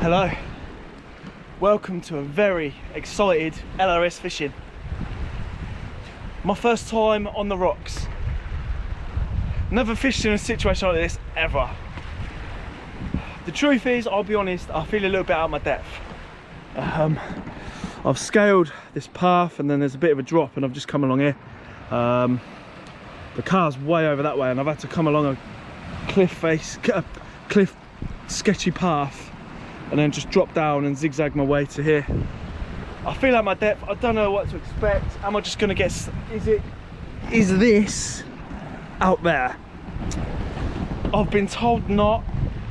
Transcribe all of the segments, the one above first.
Hello, welcome to a very excited L.R.S fishing. My first time on the rocks. Never fished in a situation like this ever. The truth is, I'll be honest, I feel a little bit out of my depth. I've scaled this path and then there's a bit of a drop and I've just come along here. The car's way over that way and I've had to come along a cliff sketchy path and then just drop down and zigzag my way to here. I feel out my depth. I don't know what to expect. Am I just gonna get, is this out there? I've been told not,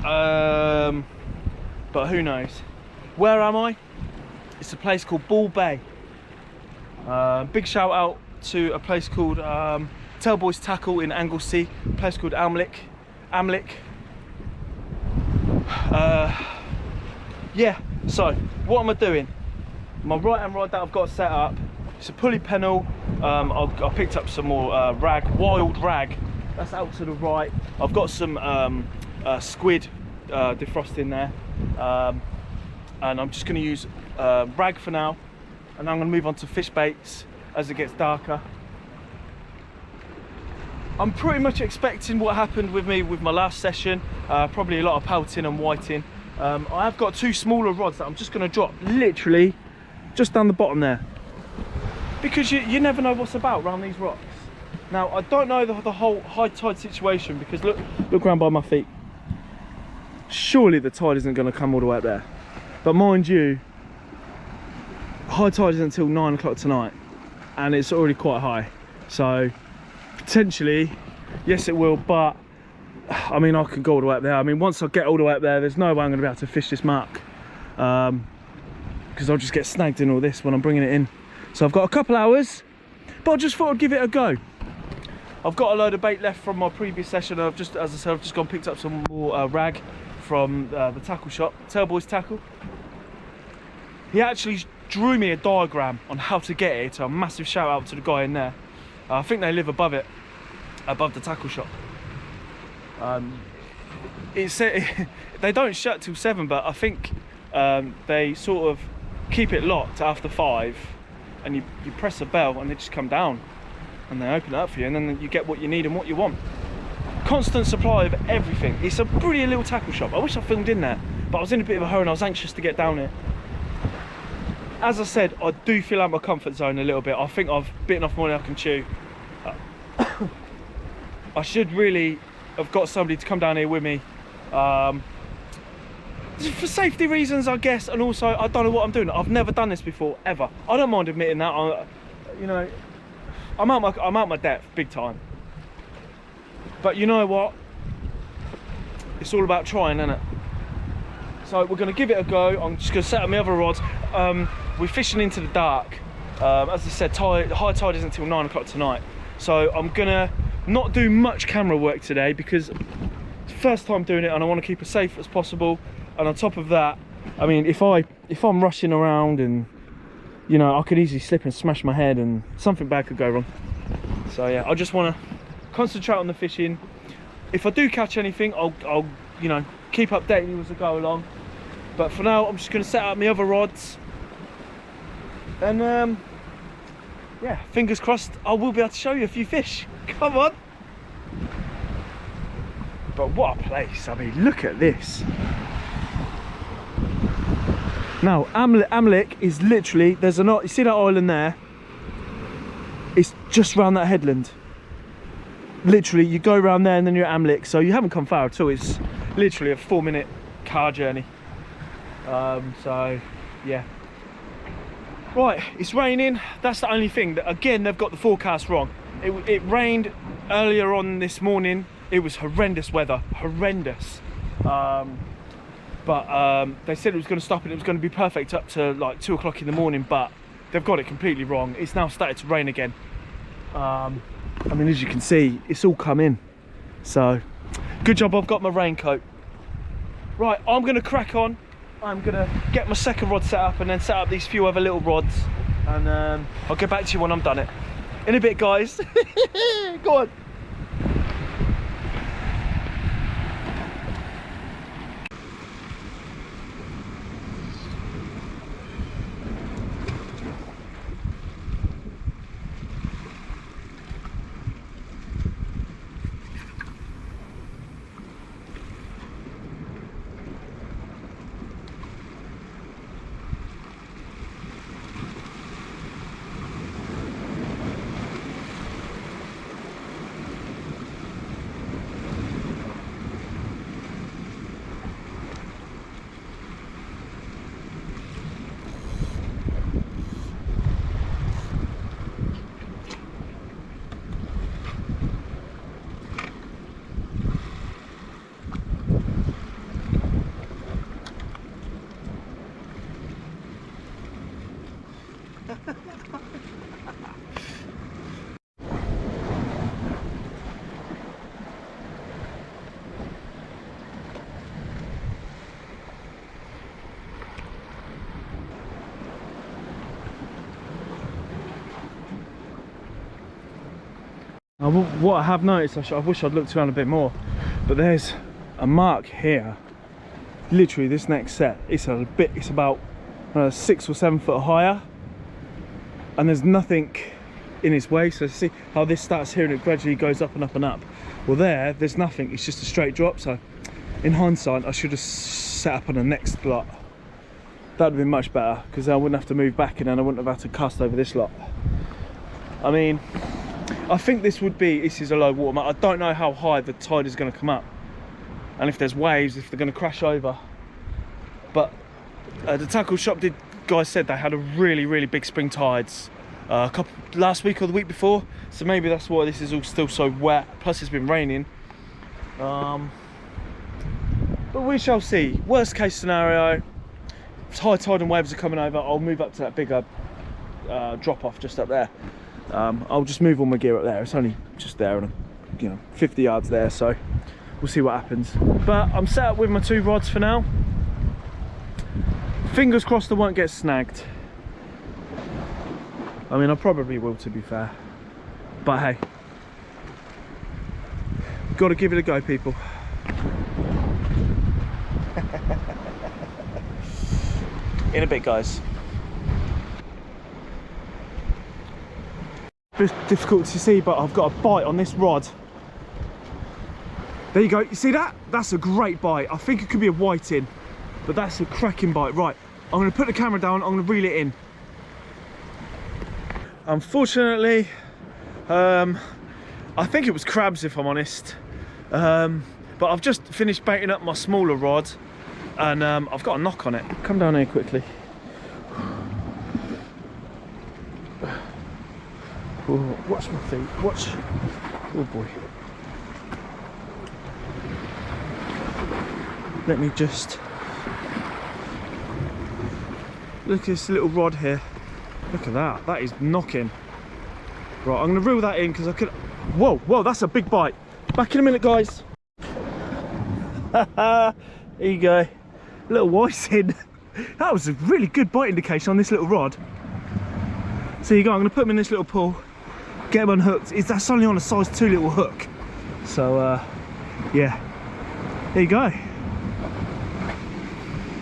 but who knows. Where am I? It's a place called Ball Bay. Big shout out to a place called L.R.S Tackle in Anglesey, a place called Amlick. Yeah, so what am I doing? My right hand rod that I've got set up, it's a pulley pennel. I picked up some more wild rag, that's out to the right. I've got some squid defrost in there, and I'm just going to use rag for now, and I'm going to move on to fish baits as it gets darker. I'm pretty much expecting what happened with me with my last session, probably a lot of pouting and whiting. I have got two smaller rods that I'm just going to drop literally just down the bottom there, because you never know what's about around these rocks. Now I don't know the whole high tide situation, because look around by my feet. Surely the tide isn't going to come all the way up there, but mind you, high tide isn't until 9 o'clock tonight and it's already quite high, so potentially yes it will, but I mean, I can go all the way up there. I mean, once I get all the way up there, there's no way I'm going to be able to fish this mark, because I'll just get snagged in all this when I'm bringing it in. So I've got a couple hours, but I just thought I'd give it a go. I've got a load of bait left from my previous session. I've just, as I said, I've just gone and picked up some more rag from the tackle shop, L.R.S Tackle. He actually drew me a diagram on how to get it, so a massive shout out to the guy in there. I think they live above the tackle shop. They don't shut till 7, but I think they sort of keep it locked after 5, and you press a bell and they just come down and they open it up for you, and then you get what you need and what you want. Constant supply of everything. It's a brilliant little tackle shop. I wish I filmed in there, but I was in a bit of a hurry and I was anxious to get down here. As I said, I do feel out my comfort zone a little bit. I think I've bitten off more than I can chew. I should really have got somebody to come down here with me, for safety reasons, I guess, and also I don't know what I'm doing. I've never done this before, ever. I don't mind admitting that. You know, I'm out my depth big time. But you know what? It's all about trying, isn't it? So we're going to give it a go. I'm just going to set up my other rods. We're fishing into the dark. As I said, high tide isn't until 9 o'clock tonight. So I'm going to not do much camera work today, because it's the first time doing it and I want to keep as safe as possible. And on top of that, I mean, if I'm rushing around, and you know, I could easily slip and smash my head and something bad could go wrong. So yeah, I just want to concentrate on the fishing. If I do catch anything, I'll you know, keep updating you as I go along. But for now, I'm just going to set up my other rods, and yeah, fingers crossed I will be able to show you a few fish. Come on. But what a place. I mean, look at this. Now, Amlick is literally, there's a, you see that island there? It's just round that headland. Literally, you go around there and then you're at Amlick, so you haven't come far at all. It's literally a 4-minute car journey. So, yeah. Right, it's raining. That's the only thing. That, again, they've got the forecast wrong. It rained earlier on this morning. It was horrendous weather, horrendous. But they said it was going to stop and it was going to be perfect up to like 2 o'clock in the morning, but they've got it completely wrong. It's now started to rain again. I mean, as you can see, it's all come in. So, good job I've got my raincoat. Right, I'm going to crack on. I'm going to get my second rod set up and then set up these few other little rods. And I'll get back to you when I'm done it. In a bit, guys. Go on. What I have noticed, I wish I'd looked around a bit more, but there's a mark here. Literally, this next set, it's about 6 or 7 foot higher, and there's nothing in its way. So see how this starts here and it gradually goes up and up and up. Well, there's nothing. It's just a straight drop. So, in hindsight, I should have set up on the next lot. That would have been much better, because I wouldn't have to move back and then I wouldn't have had to cast over this lot. I mean, I think this is a low water mark. I don't know how high the tide is going to come up, and if there's waves, if they're going to crash over. But the tackle shop guys said they had a really big spring tides last week or the week before, so maybe that's why this is all still so wet, plus it's been raining. But we shall see. Worst case scenario, if high tide and waves are coming over, I'll move up to that bigger drop off just up there. I'll just move all my gear up there. It's only just there, and 50 yards there, so we'll see what happens. But I'm set up with my 2 rods for now. Fingers crossed I won't get snagged. I mean, I probably will, to be fair, but hey, got to give it a go, people. In a bit, guys. It's difficult to see, but I've got a bite on this rod. There you go. You see that? That's a great bite. I think it could be a whiting, but that's a cracking bite. Right, I'm going to put the camera down. I'm going to reel it in. Unfortunately, I think it was crabs, if I'm honest. But I've just finished baiting up my smaller rod, and I've got a knock on it. Come down here quickly. Oh, watch my feet, watch. Oh boy. Let me just look at this little rod here. Look at that, that is knocking. Right, I'm gonna reel that in because I could. Whoa, that's a big bite. Back in a minute, guys. There you go. Little whiting. That was a really good bite indication on this little rod. So you go, I'm gonna put them in this little pool. Get them unhooked. That's only on a size 2 little hook. So yeah, there you go.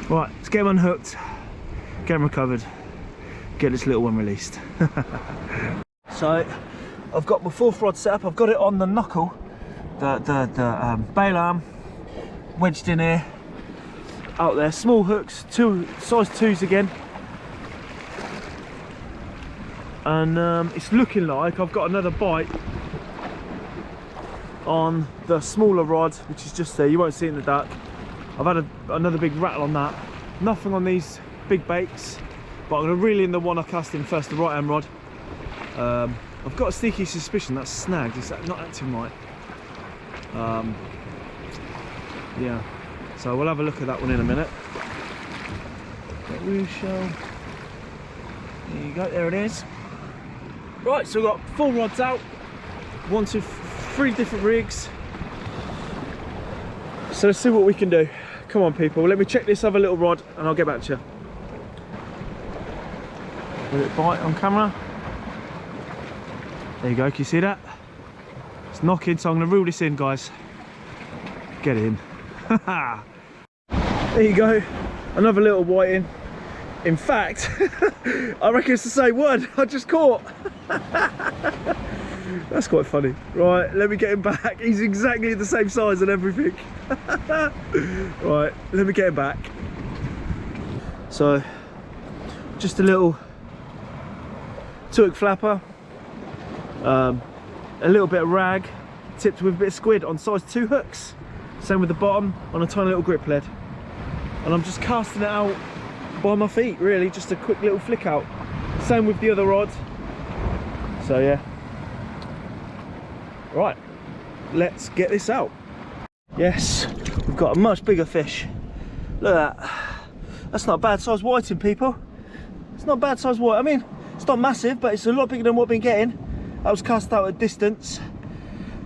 Right, let's get them unhooked, get them recovered, get this little one released. So I've got my 4th rod set up. I've got it on the knuckle, the bail arm, wedged in here, out there. Small hooks, size 2s again. And it's looking like I've got another bite on the smaller rod, which is just there. You won't see it in the dark. I've had another big rattle on that. Nothing on these big baits, but I'm going to reel in the one I cast in first, the right hand rod. I've got a sneaky suspicion that's snagged. It's not acting right. Yeah, so we'll have a look at that one in a minute. But we shall. There you go, there it is. Right, so we've got 4 rods out, 1, 2, 3 different rigs. So let's see what we can do. Come on, people, let me check this other little rod and I'll get back to you. Will it bite on camera? There you go, can you see that? It's knocking, so I'm going to reel this in, guys. Get in. There you go, another little whiting. In fact, I reckon it's the same one I just caught. That's quite funny. Right, let me get him back. He's exactly the same size and everything. Right, let me get him back. So, just a little 2-hook flapper, a little bit of rag, tipped with a bit of squid on size 2 hooks. Same with the bottom on a tiny little grip lead. And I'm just casting it out by my feet, really, just a quick little flick out. Same with the other rod. So yeah, right, let's get this out. Yes, we've got a much bigger fish. Look at that. That's not a bad size whiting, people. It's not a bad size white. I mean, it's not massive, but it's a lot bigger than what I've been getting. That was cast out at distance,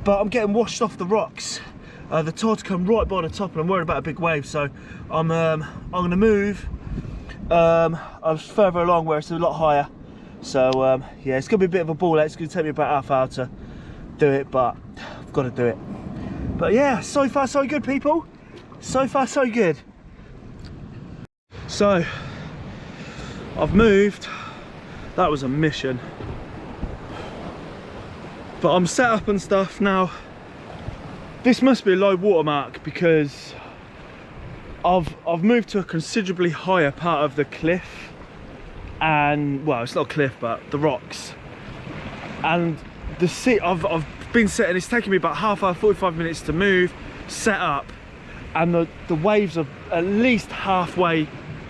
but I'm getting washed off the rocks. The tide's come right by the top and I'm worried about a big wave, so I'm gonna move I was further along where it's a lot higher. So yeah, it's gonna be a bit of a ball out. It's gonna take me about half hour to do it, but I've got to do it. But yeah, so far so good, people. So far so good. So I've moved. That was a mission. But I'm set up and stuff now. This must be a low water mark because I've moved to a considerably higher part of the cliff, and well, it's not a cliff but the rocks, and the seat I've been setting, it's taken me about half hour, 45 minutes to move, set up, and the waves are at least halfway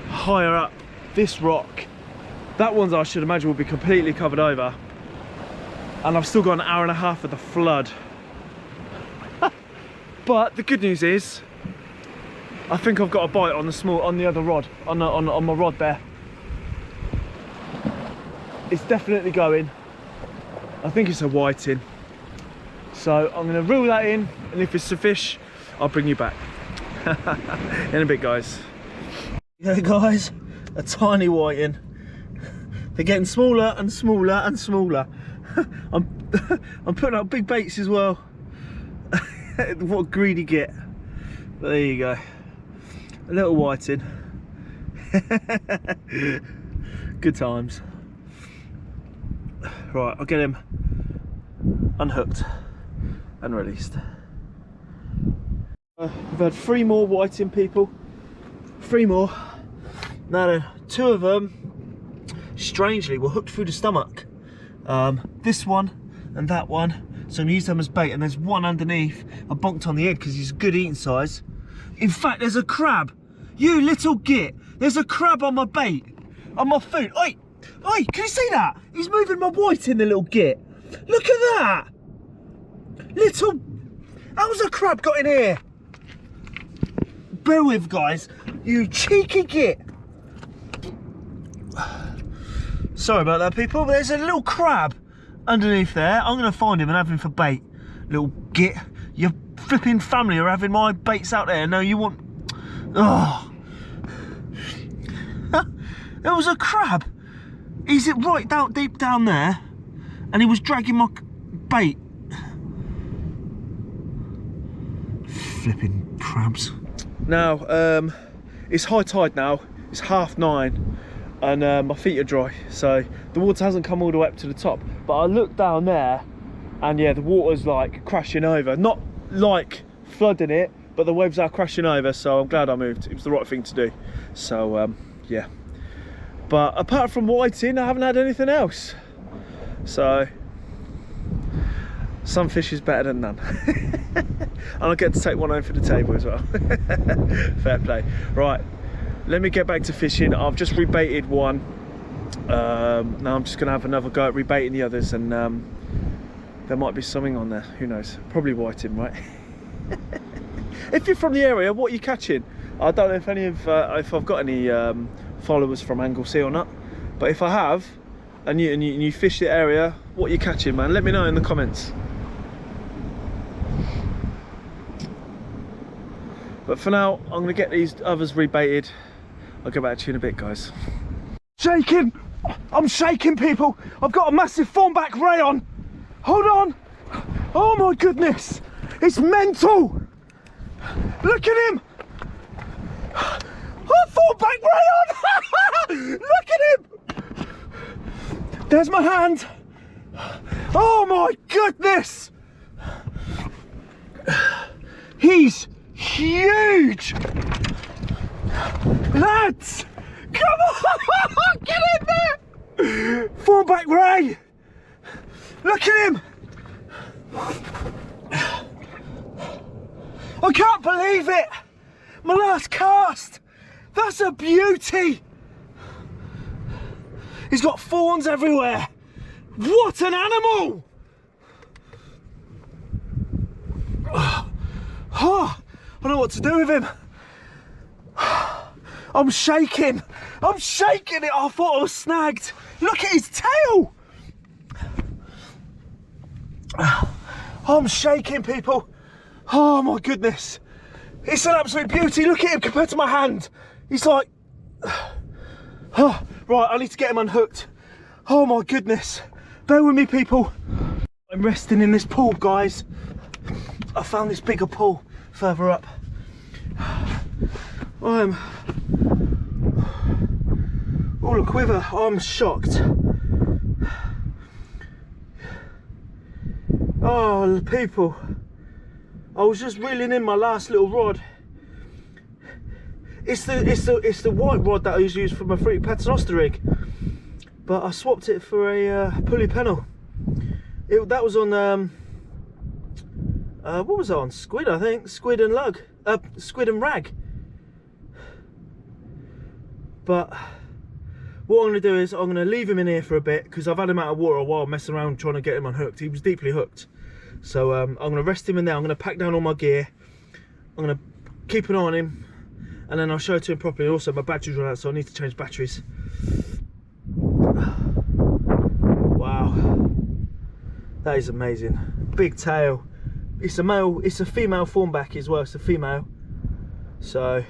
higher up this rock. That one I should imagine will be completely covered over, and I've still got an hour and a half of the flood. But the good news is I think I've got a bite on the other rod, on my rod there. It's definitely going. I think it's a whiting. So I'm gonna reel that in, and if it's a fish, I'll bring you back. In a bit, guys. Yeah, guys, a tiny whiting. They're getting smaller and smaller and smaller. I'm putting out big baits as well. What a greedy git. But there you go. A little whiting. Good times. Right, I'll get him unhooked and released. We've had 3 more whiting, people. 3 more. Now, 2 of them, strangely, were hooked through the stomach. This one and that one. So I'm using them as bait, and there's one underneath. I bonked on the head because he's a good eating size. In fact, there's a crab. You little git. There's a crab on my bait, on my food. Oi, oi, can you see that? He's moving my whiting, the little git. Look at that. Little, how's a crab got in here? Bear with, guys. You cheeky git. Sorry about that, people. There's a little crab underneath there. I'm going to find him and have him for bait. Little git. Your flipping family are having my baits out there. No, you want... Oh. There was a crab. He's right down, deep down there. And he was dragging my bait. Flipping crabs. Now, it's high tide now. It's 9:30. And my feet are dry, so the water hasn't come all the way up to the top, but I looked down there and yeah, the water's like crashing over, not like flooding it, but the waves are crashing over. So I'm glad I moved. It was the right thing to do. So yeah, but apart from whiting, I haven't had anything else, so some fish is better than none. And I get to take one home for the table as well. Fair play. Right, let me get back to fishing. I've just rebaited one. Now I'm just going to have another go at rebaiting the others, and there might be something on there. Who knows? Probably whiting, right? If you're from the area, what are you catching? I don't know if any of if I've got any followers from Anglesey or not, but if I have, and you fish the area, what are you catching, man? Let me know in the comments. But for now, I'm going to get these others rebaited. I'll get back to you in a bit, guys. Shaking! I'm shaking, people! I've got a massive thornback ray on! Hold on! Oh my goodness! It's mental! Look at him! Oh, thornback ray on! Look at him! There's my hand! Oh my goodness! He's huge! Lads! Come on! Get in there! Thornback ray! Look at him! I can't believe it! My last cast! That's a beauty! He's got thorns everywhere! What an animal! Oh, I don't know what to do with him. I'm shaking. I'm shaking it. I thought I was snagged. Look at his tail. I'm shaking, people. Oh my goodness. It's an absolute beauty. Look at him compared to my hand. He's like... Oh, right, I need to get him unhooked. Oh my goodness. Bear with me, people. I'm resting in this pool, guys. I found this bigger pool further up. I'm all a quiver. I'm shocked. Oh, people, I was just reeling in my last little rod. It's the white rod that I usually use for my free paternoster rig, but I swapped it for a pulley pennel. That was on what was it on? Squid, I think. Squid and lug. Squid and rag. But what I'm going to do is I'm going to leave him in here for a bit, because I've had him out of water a while messing around trying to get him unhooked. He was deeply hooked. So I'm going to rest him in there. I'm going to pack down all my gear. I'm going to keep an eye on him, and then I'll show it to him properly. Also, my batteries run out, so I need to change batteries. Wow. That is amazing. Big tail. It's a male, it's a female thornback as well. It's a female. So,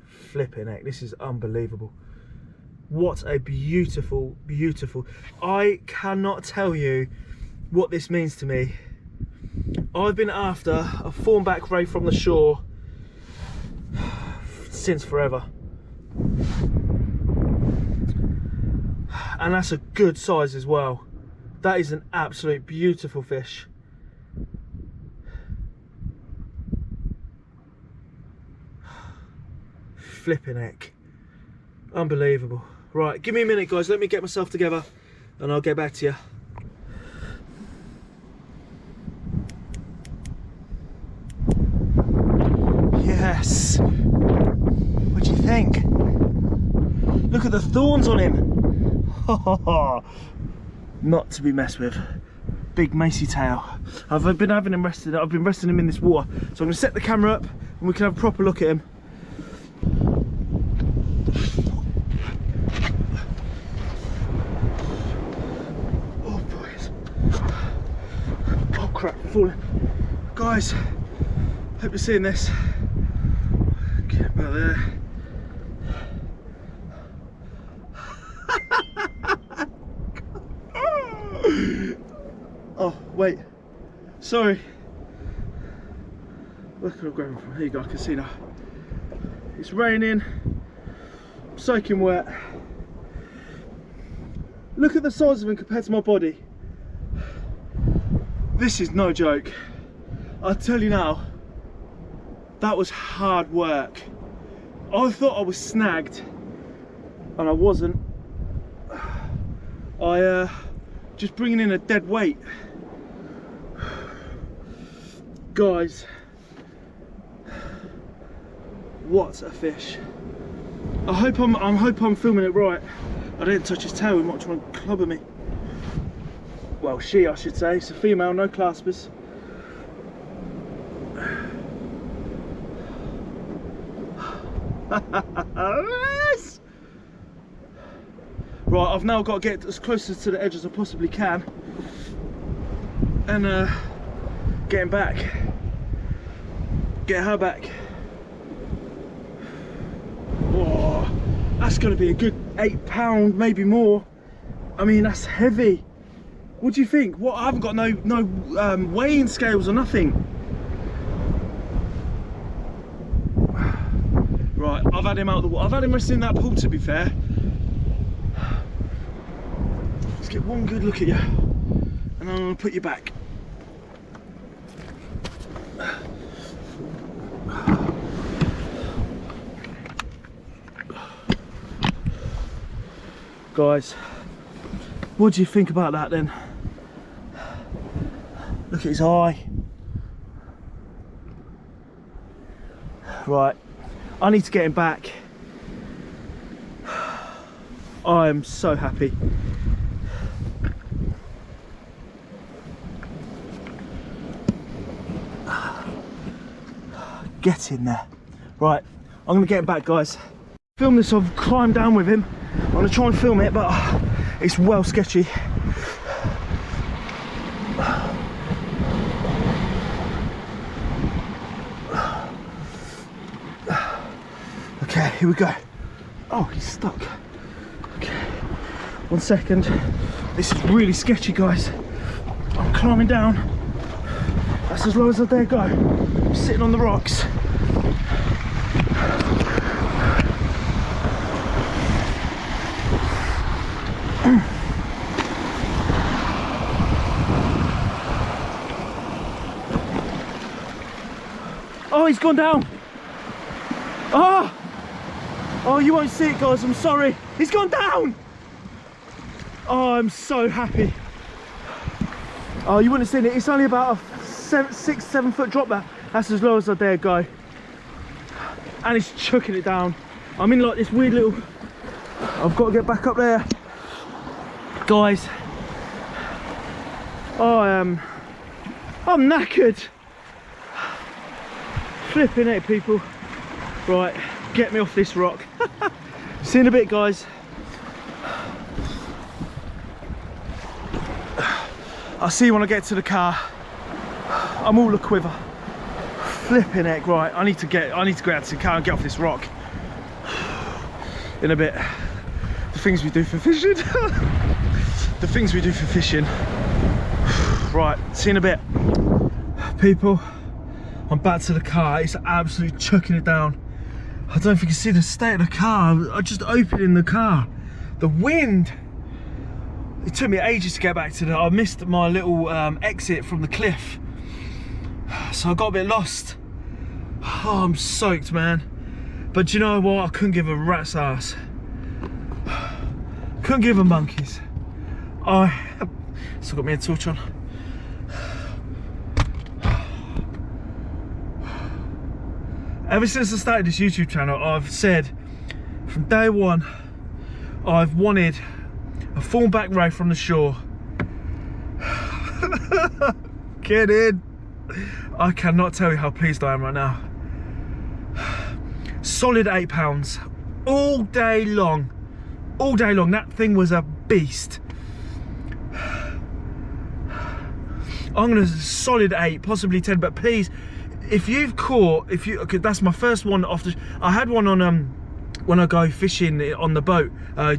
flipping heck, this is unbelievable. What a beautiful, beautiful. I cannot tell you what this means to me. I've been after a thornback ray from the shore since forever. And that's a good size as well. That is an absolute beautiful fish. Flipping heck. Unbelievable. Right, give me a minute, guys. Let me get myself together and I'll get back to you. Yes. What do you think? Look at the thorns on him. Not to be messed with. Big macey tail. I've been having him rested. I've been resting him in this water. So I'm going to set the camera up and we can have a proper look at him. Oh boys. Oh crap, I'm falling. Guys, hope you're seeing this. Get about there. Oh wait, sorry. Where can I grab him from? Here you go, I can see now. It's raining, I'm soaking wet. Look at the size of him compared to my body. This is no joke. I'll tell you now, that was hard work. I thought I was snagged, and I wasn't. Just bringing in a dead weight. Guys, what a fish. I hope I'm filming it right. I didn't touch his tail, he might try and clobber me. Well, she, I should say. It's a female, no claspers. Yes! Right, I've now got to get as close to the edge as I possibly can and get him back. Get her back. Oh, that's going to be a good 8 pound, maybe more. I mean, that's heavy. What do you think? What? I haven't got no weighing scales or nothing. Right, I've had him out of the water. I've had him resting in that pool, to be fair. Let's get one good look at you, and then I'm going to put you back. Guys, what do you think about that then? Look at his eye. Right, I need to get him back. I am so happy. Get in there. Right, I'm gonna get him back, guys. Film this, I've climbed down with him. I'm gonna try and film it, but it's well sketchy. Okay, here we go. Oh, he's stuck. Okay, 1 second. This is really sketchy, guys. I'm climbing down. That's as low as I dare go. I'm sitting on the rocks. Oh, he's gone down. Ah! Oh, you won't see it, guys. I'm sorry. He's gone down. Oh, I'm so happy. Oh, you wouldn't have seen it. It's only about a 6-7 foot drop there. That's as low as I dare go. And it's chucking it down. I'm in like this weird little... I've got to get back up there. Guys. I'm knackered. Flipping it, people. Right, get me off this rock. See you in a bit, guys. I'll see you when I get to the car. I'm all a quiver. Flipping heck, right. I need to get out to the car and get off this rock. In a bit. The things we do for fishing. The things we do for fishing. Right, see you in a bit. People, I'm back to the car. It's absolutely chucking it down. I don't know if you can see the state of the car. I just opened in the car. The wind. It took me ages to get back to I missed my little exit from the cliff. So I got a bit lost. Oh, I'm soaked, man. But you know what? I couldn't give a rat's ass. Couldn't give a monkeys. Still got me a torch on. Ever since I started this YouTube channel, I've said from day one, I've wanted a full back row from the shore. Get in. I cannot tell you how pleased I am right now. Solid £8 all day long. All day long. That thing was a beast. I'm gonna solid 8, possibly 10, but please, if you've caught, okay, that's my first one off the, I had one on when I go fishing on the boat,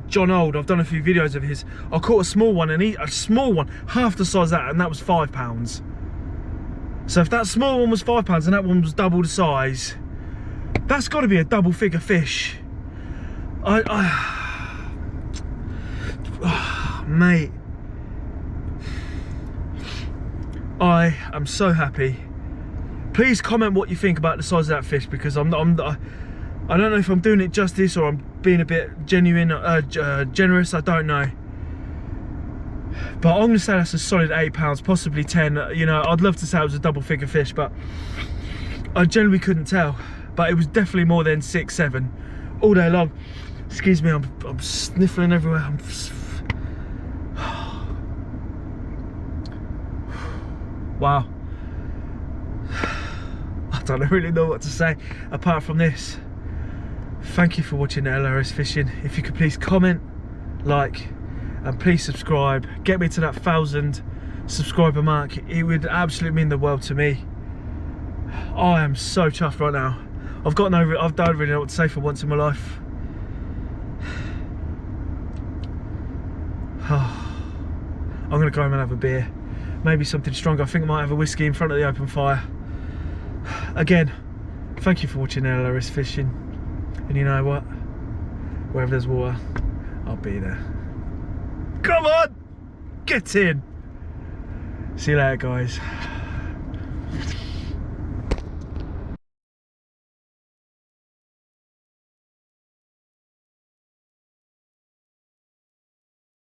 John Old, I've done a few videos of his. I caught a small one, and a small one, half the size of that, and that was £5. So if that small one was £5 and that one was double the size, that's got to be a double figure fish. Mate, I am so happy. Please comment what you think about the size of that fish, because I don't know if I'm doing it justice or I'm being a bit generous. I don't know, but I'm gonna say that's a solid £8, possibly 10. You know, I'd love to say it was a double figure fish, but I generally couldn't tell. But it was definitely more than 6, 7 all day long. Excuse me, I'm sniffling everywhere. Wow. I don't really know what to say apart from this. Thank you for watching L.R.S fishing. If you could please comment, like, and please subscribe. Get me to that 1,000 subscriber mark. It would absolutely mean the world to me. I am so chuffed right now. I don't really know what to say for once in my life. I'm gonna go home and have a beer. Maybe something stronger. I think I might have a whiskey in front of the open fire. Again, thank you for watching L.R.S fishing. And you know what? Wherever there's water, I'll be there. Come on! Get in! See you later, guys.